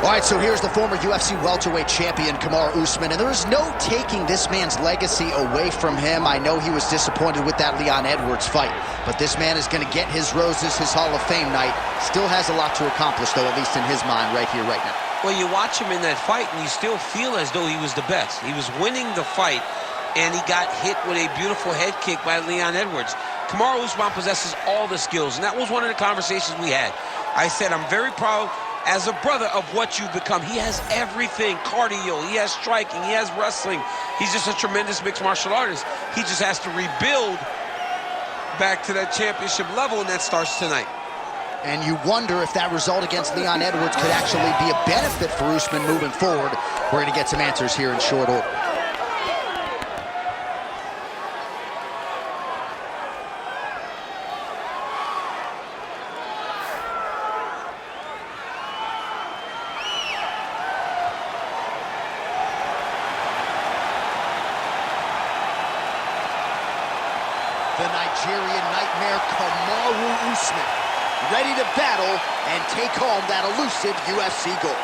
All right, so here's the former UFC welterweight champion, Kamaru Usman, and there is no taking this man's legacy away from him. I know he was disappointed with that Leon Edwards fight, but this man is going to get his roses, his Hall of Fame night. Still has a lot to accomplish, though, at least in his mind, right here, right now. Well, you watch him in that fight, and you still feel as though he was the best. He was winning the fight, and he got hit with a beautiful head kick by Leon Edwards. Kamaru Usman possesses all the skills, and that was one of the conversations we had. I said, I'm very proud as a brother of what you've become. He has everything: cardio, he has striking, he has wrestling. He's just a tremendous mixed martial artist. He just has to rebuild back to that championship level, and that starts tonight. And you wonder if that result against Leon Edwards could actually be a benefit for Usman moving forward. We're going to get some answers here in short order. The Nigerian nightmare, Kamaru Usman, ready to battle and take home that elusive UFC gold.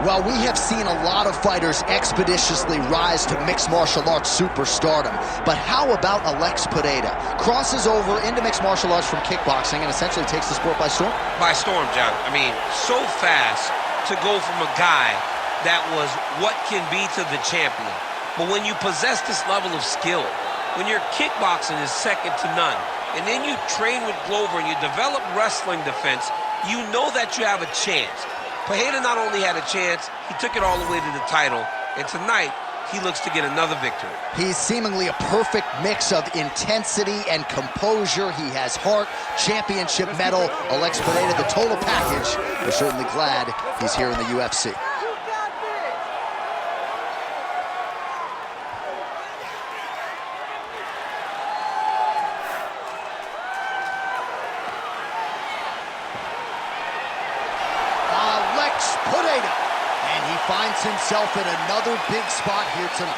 Well, we have seen a lot of fighters expeditiously rise to mixed martial arts superstardom. But how about Alex Pereira? Crosses over into mixed martial arts from kickboxing and essentially takes the sport by storm? By storm, John. I mean, so fast to go from a guy that was what can be to the champion. But when you possess this level of skill, when your kickboxing is second to none, and then you train with Glover and you develop wrestling defense, you know that you have a chance. Pereira not only had a chance, he took it all the way to the title, and tonight, he looks to get another victory. He's seemingly a perfect mix of intensity and composure. He has heart, championship medal. Alex Pereira, the total package. We're certainly glad he's here in the UFC. Pereira, and he finds himself in another big spot here tonight.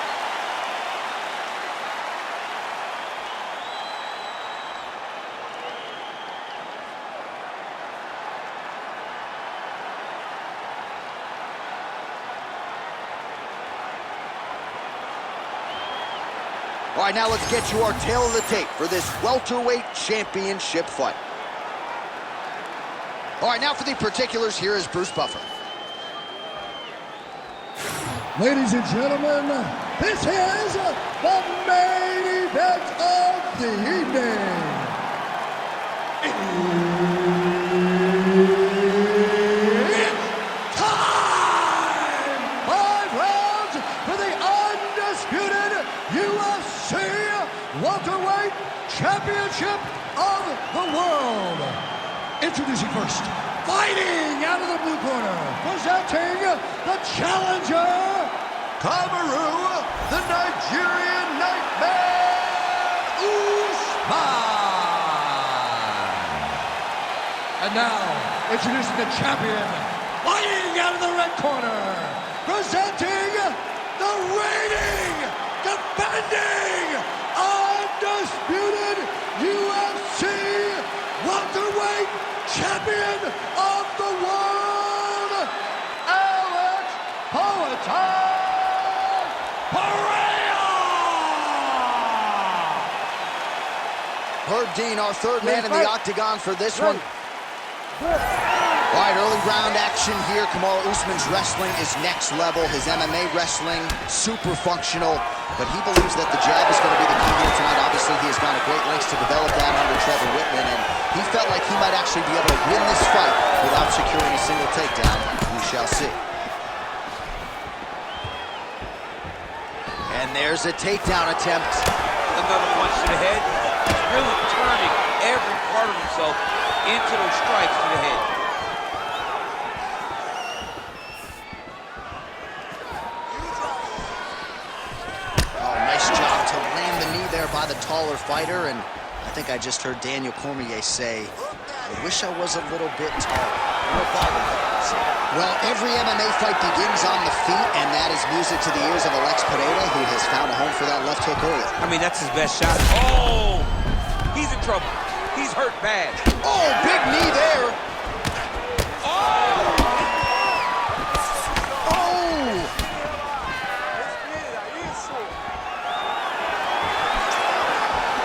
All right, now let's get you our tail of the tape for this welterweight championship fight. All right, now for the particulars, here is Bruce Buffer. Ladies and gentlemen, this is the main event of the evening. It's time! 5 rounds for the undisputed UFC welterweight championship of the world. Introducing first, fighting out of the blue corner, presenting the challenger, Kamaru, the Nigerian nightmare, Usman. And now, introducing the champion, fighting out of the red corner, presenting the reigning, defending, undisputed UFC welterweight champion of the world, Alex Pereira! Herb Dean, our third man in the octagon for this one. All right, early round action here. Kamaru Usman's wrestling is next level. His MMA wrestling, super functional. But he believes that the jab is going to be the key here tonight. Obviously, he has gone to great lengths to develop that under Trevor Whitman, and he felt like he might actually be able to win this fight without securing a single takedown. We shall see. And there's a takedown attempt. Another punch to the head. He's really turning every part of himself into those strikes to the head. Oh, nice job to land the knee there by the taller fighter, and I think I just heard Daniel Cormier say, I wish I was a little bit taller. Well, every MMA fight begins on the feet, and that is music to the ears of Alex Pereira, who has found a home for that left hook early. I mean, that's his best shot. Oh! He's in trouble. He's hurt bad. Oh, big knee there. Oh!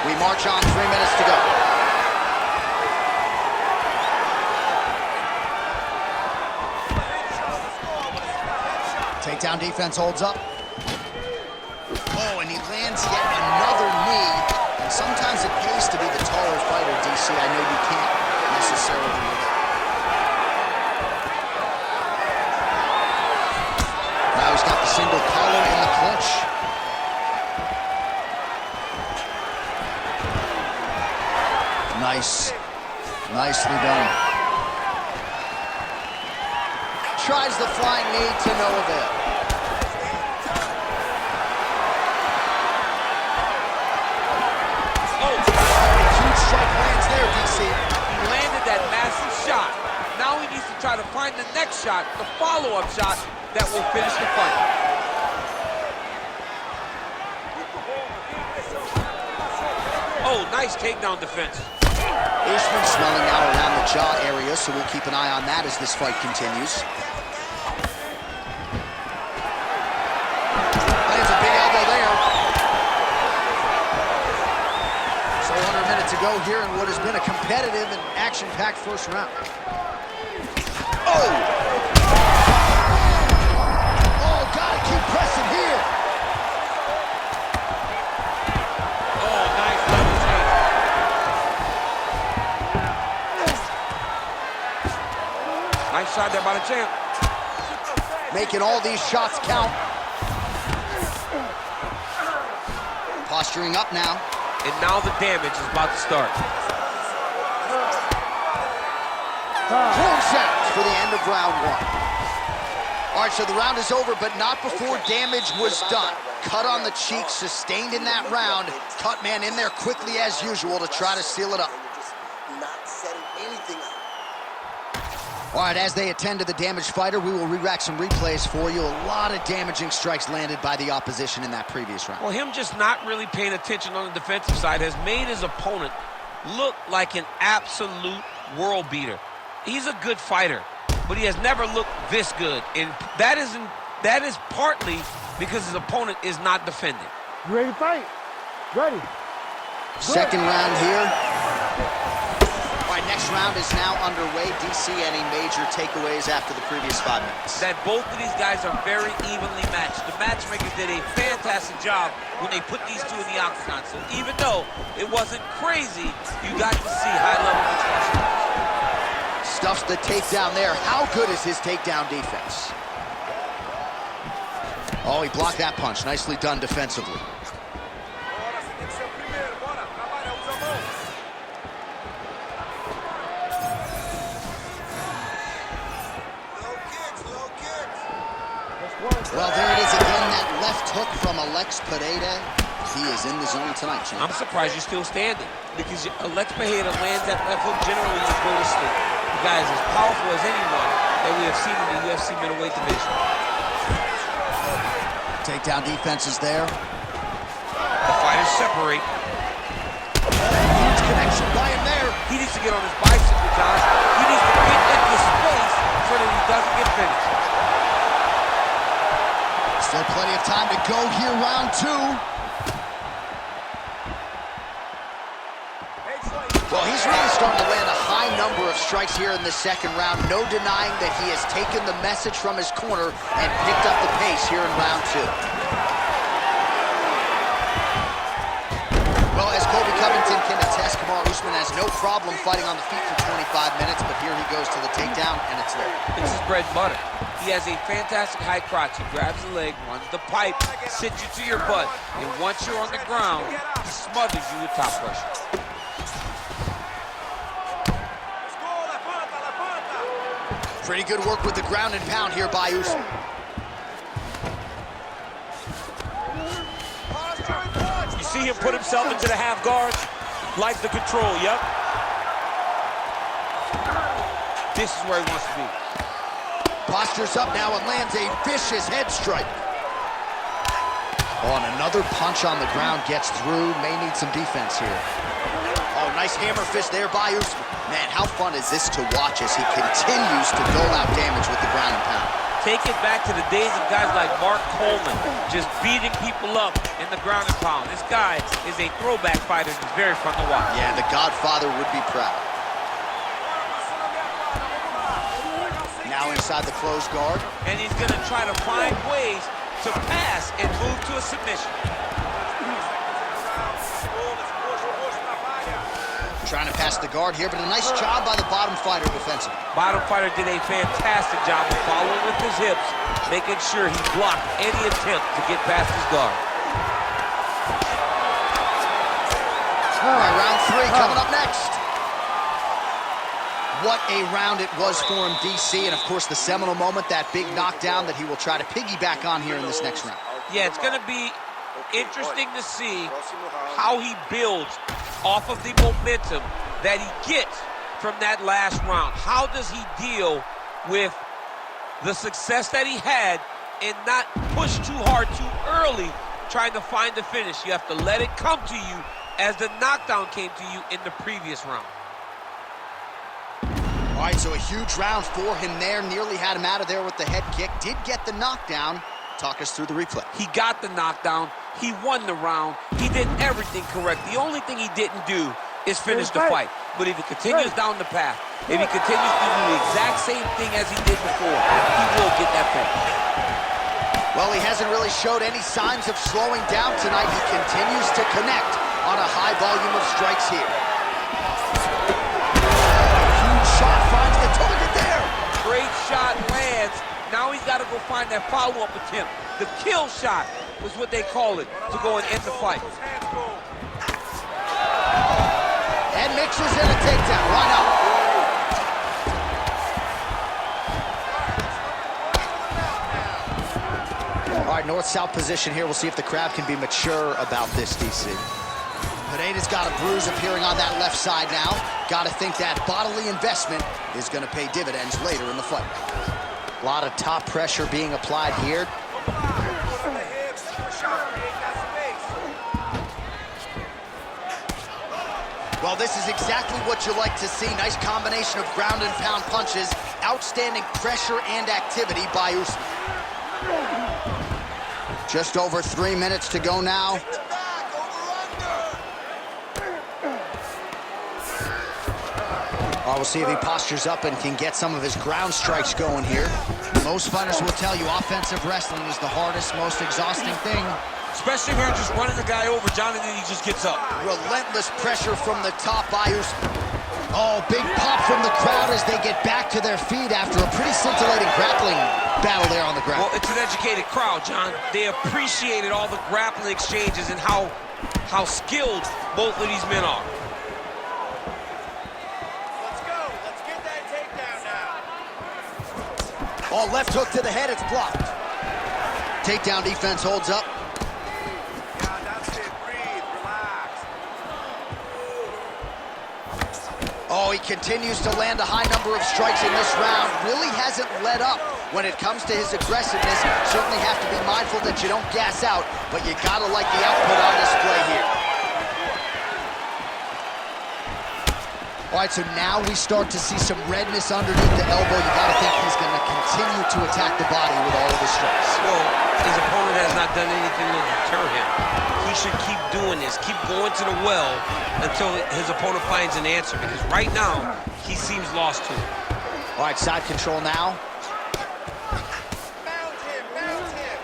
We march on, 3 minutes to go. Takedown defense holds up. Oh, and he lands yet another knee. And sometimes it pays to be the taller fighter, DC. I know you can't necessarily relate. Now he's got the single collar in the clinch. Nice. Nicely done. Tries the flying knee to no avail. Oh! Huge strike lands there, DC. He landed that massive shot. Now he needs to try to find the next shot, the follow-up shot that will finish the fight. Oh, nice takedown defense. Usman swelling now around the jaw area, so we'll keep an eye on that as this fight continues. Lands a big elbow there. So under a minute to go here in what has been a competitive and action-packed first round. Oh! Oh, gotta keep pressing here. Oh, nice double take. Nice shot there by the champ. Making all these shots count. Posturing up now. And now the damage is about to start. Close out for the end of round one. All right, so the round is over, but not before damage was done. Cut on the cheek, sustained in that round. Cut man in there quickly as usual to try to seal it up. All right, as they attend to the damaged fighter, we will re-rack some replays for you. A lot of damaging strikes landed by the opposition in that previous round. Well, him just not really paying attention on the defensive side has made his opponent look like an absolute world beater. He's a good fighter, but he has never looked this good, and that is partly because his opponent is not defending. You ready to fight? Ready. Second round here. All right, next round is now underway. DC, any major takeaways after the previous 5 minutes? That both of these guys are very evenly matched. The matchmakers did a fantastic job when they put these two in the octagon. So even though it wasn't crazy, you got to see high-level expression. Stuffs the takedown there. How good is his takedown defense? Oh, he blocked that punch. Nicely done defensively. Well, there it is again, that left hook from Alex Pereira. He is in the zone tonight, champ. I'm surprised you're still standing because Alex Pereira lands that left hook generally when you go to sleep. The guy is as powerful as anyone that we have seen in the UFC middleweight division. Takedown defense is there. The fighters separate. Huge connection by him there. He needs to get on his bicycle, Josh. He needs to get into space so that he doesn't get finished. Still plenty of time to go here, round two. Well, he's really starting to land a high number of strikes here in the second round. No denying that he has taken the message from his corner and picked up the pace here in round two. Well, as Colby Covington can attest, Kamaru Usman has no problem fighting on the feet for 25 minutes, but here he goes to the takedown, and it's there. It's his bread and butter. He has a fantastic high crotch. He grabs the leg, runs the pipe, sits you to your butt, and once you're on the ground, he smothers you with top pressure. Pretty good work with the ground and pound here by Usman. You see see him put himself into the half guard. Likes the control, yep. This is where he wants to be. Postures up now and lands a vicious head strike. Oh, and another punch on the ground gets through. May need some defense here. Oh, nice hammer fist there by Usman. Man, how fun is this to watch as he continues to dole out damage with the ground and pound. Take it back to the days of guys like Mark Coleman, just beating people up in the ground and pound. This guy is a throwback fighter. It's very fun to watch. Yeah, the Godfather would be proud. Now inside the closed guard. And he's going to try to find ways to pass and move to a submission. Trying to pass the guard here, but a nice job by the bottom fighter defensively. Bottom fighter did a fantastic job of following with his hips, making sure he blocked any attempt to get past his guard. All right, round 3 coming up next. What a round it was for him, DC, and of course the seminal moment, that big knockdown that he will try to piggyback on here in this next round. Yeah, it's going to be interesting to see how he builds off of the momentum that he gets from that last round. How does he deal with the success that he had and not push too hard too early trying to find the finish? You have to let it come to you as the knockdown came to you in the previous round. All right, so a huge round for him there. Nearly had him out of there with the head kick. Did get the knockdown. Talk us through the replay. He got the knockdown. He won the round. He did everything correct. The only thing he didn't do is finish the fight. But if he continues down the path, if he continues to do the exact same thing as he did before, he will get that finish. Well, he hasn't really showed any signs of slowing down tonight. He continues to connect on a high volume of strikes here. Huge shot finds the target there. Great shot lands. Now he's got to go find that follow-up attempt. The kill shot was what they call it, to go and end the fight. And mixes in a takedown. Why not? All right, north-south position here. We'll see if the crowd can be mature about this, DC. Pereira's got a bruise appearing on that left side now. Got to think that bodily investment is going to pay dividends later in the fight. A lot of top pressure being applied here. Well, this is exactly what you like to see. Nice combination of ground and pound punches. Outstanding pressure and activity by Usman. Just over 3 minutes to go now. We'll see if he postures up and can get some of his ground strikes going here. Most fighters will tell you offensive wrestling is the hardest, most exhausting thing. Especially when you're just running the guy over, John, and then he just gets up. Relentless pressure from the top by Usman. Oh, big pop from the crowd as they get back to their feet after a pretty scintillating grappling battle there on the ground. Well, it's an educated crowd, John. They appreciated all the grappling exchanges and how skilled both of these men are. Oh, left hook to the head, it's blocked. Takedown defense holds up. Oh, he continues to land a high number of strikes in this round. Really hasn't let up when it comes to his aggressiveness. Certainly have to be mindful that you don't gas out, but you gotta like the output on display here. All right, so now we start to see some redness underneath the elbow. You got to think he's going to continue to attack the body with all of his strikes. Well, his opponent has not done anything to deter him. He should keep doing this, keep going to the well until his opponent finds an answer, because right now, he seems lost to it. All right, side control now. Mount him.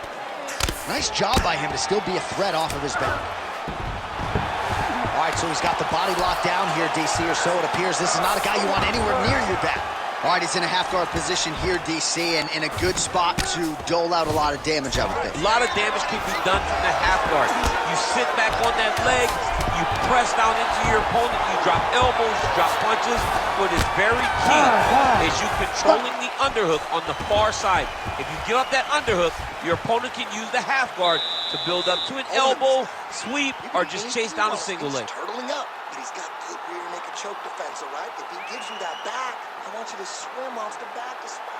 Nice job by him to still be a threat off of his back. All right, so he's got the body locked down here, DC, or so it appears. This is not a guy you want anywhere near your back. All right, he's in a half guard position here, DC, and in a good spot to dole out a lot of damage, I would think. A lot of damage can be done from the half guard. You sit back on that leg, you press down into your opponent, you drop elbows, you drop punches. What is very key is you controlling the underhook on the far side. If you give up that underhook, your opponent can use the half guard to build up to an elbow, sweep, or just chase down a single leg. He's turtling up, but he's got good rear naked choke defense, all right? If he gives you that back, I want you to swim off the back to spot.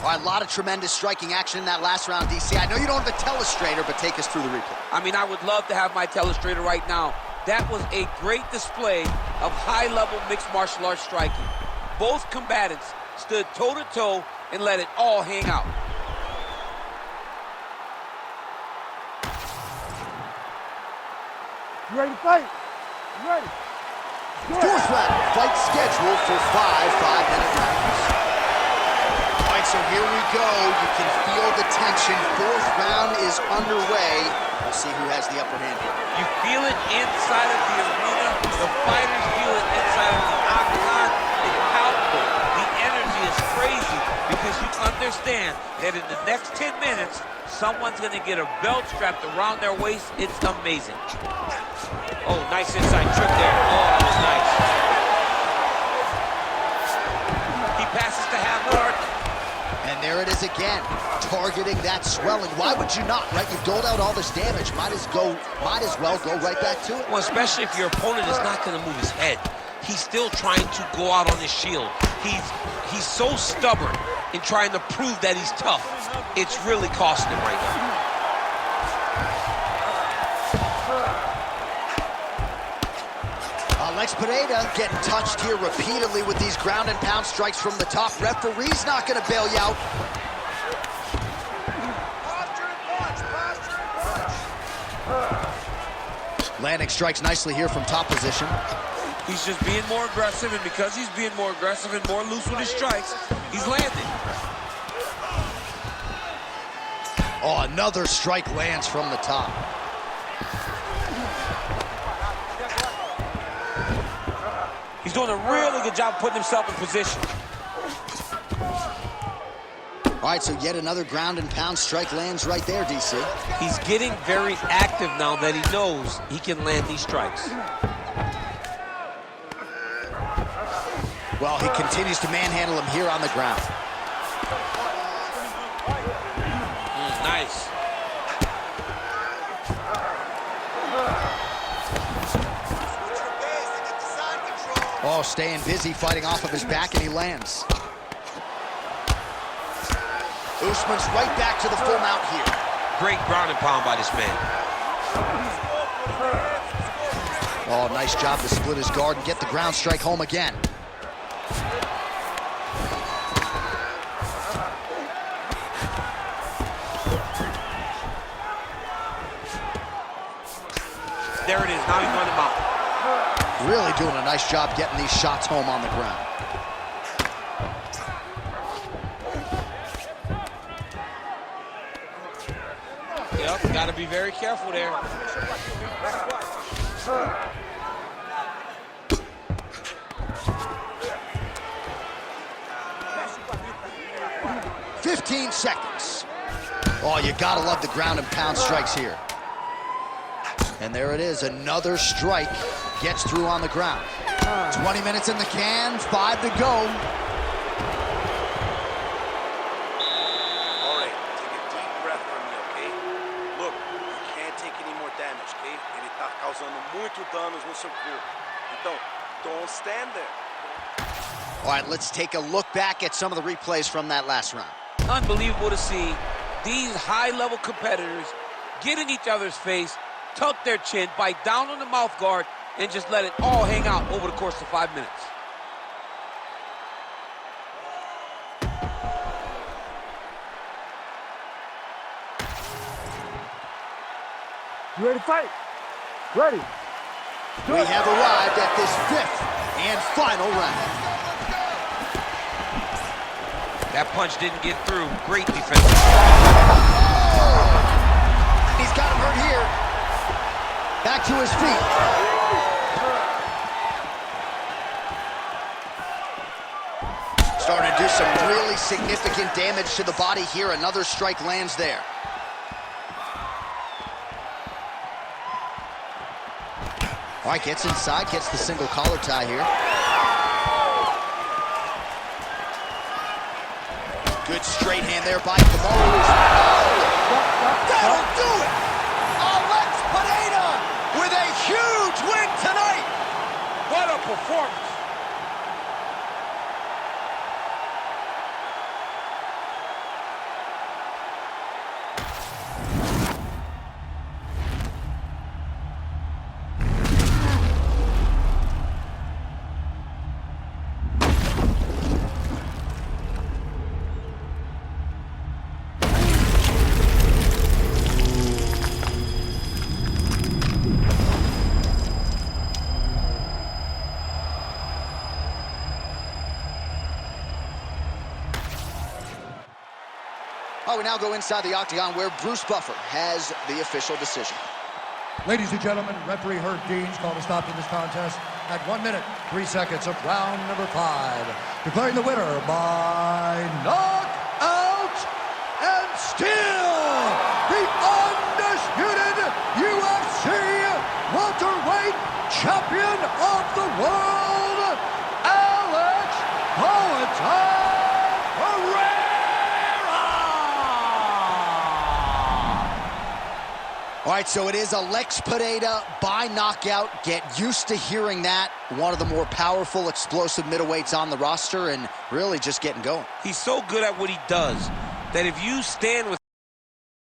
All right, a lot of tremendous striking action in that last round, DC. I know you don't have a telestrator, but take us through the replay. I mean, I would love to have my telestrator right now. That was a great display of high-level mixed martial arts striking. Both combatants stood toe-to-toe and let it all hang out. You ready to fight? You ready? Fourth round, fight scheduled for 5 5-minute rounds. All right, so here we go. You can feel the tension. Fourth round is underway. We'll see who has the upper hand here. You feel it inside of the arena. The fighters feel it inside of the octagon. It's palpable. The energy is crazy because you understand that in the next 10 minutes, someone's going to get a belt strapped around their waist. It's amazing. Oh, nice inside trick there. Oh, that was nice. He passes to half guard. And there it is again, targeting that swelling. Why would you not, right? You've doled out all this damage. Might as well go right back to it. Well, especially if your opponent is not going to move his head. He's still trying to go out on his shield. He's so stubborn in trying to prove that he's tough. It's really costing him right now. Alex Pereira getting touched here repeatedly with these ground and pound strikes from the top. Referee's not going to bail you out. Landing strikes nicely here from top position. He's just being more aggressive, and because he's being more aggressive and more loose with his strikes, he's landing. Oh, another strike lands from the top. He's doing a really good job putting himself in position. All right, so yet another ground and pound strike lands right there, DC. He's getting very active now that he knows he can land these strikes. Well, he continues to manhandle him here on the ground. Nice. Oh, staying busy, fighting off of his back, and he lands. Usman's right back to the full mount here. Great ground and pound by this man. Oh, nice job to split his guard and get the ground strike home again. There it is, now he's running him out. Really doing a nice job getting these shots home on the ground. Yep, got to be very careful there. "15 seconds. Oh, you gotta love the ground and pound strikes here. And there it is, another strike gets through on the ground. 20 minutes in the can, 5 to go. All right, take a deep breath for me, okay? Look, you can't take any more damage, okay? Ele tá causando muito danos no seu corpo. Então, don't stand there. All right, let's take a look back at some of the replays from that last round. Unbelievable to see these high-level competitors get in each other's face, tuck their chin, bite down on the mouth guard, and just let it all hang out over the course of 5 minutes. You ready to fight? Ready. We have arrived at this 5th and final round. That punch didn't get through. Great defense. He's got him hurt here. Back to his feet. starting to do some really significant damage to the body here. Another strike lands there. All right, gets inside, gets the single collar tie here. Good straight hand there by Kamaru. That'll do it! Alex Pereira with a huge win tonight! What a performance. Oh, we now go inside the octagon where Bruce Buffer has the official decision. Ladies and gentlemen, referee Herb Dean's called a stop to this contest at 1 minute, 3 seconds of round number 5. Declaring the winner by knockout and still the undisputed UFC welterweight champion of the world, Alex Pereira. All right, so it is Alex Pereira by knockout. Get used to hearing that. One of the more powerful, explosive middleweights on the roster, and really just getting going. He's so good at what he does that if you stand with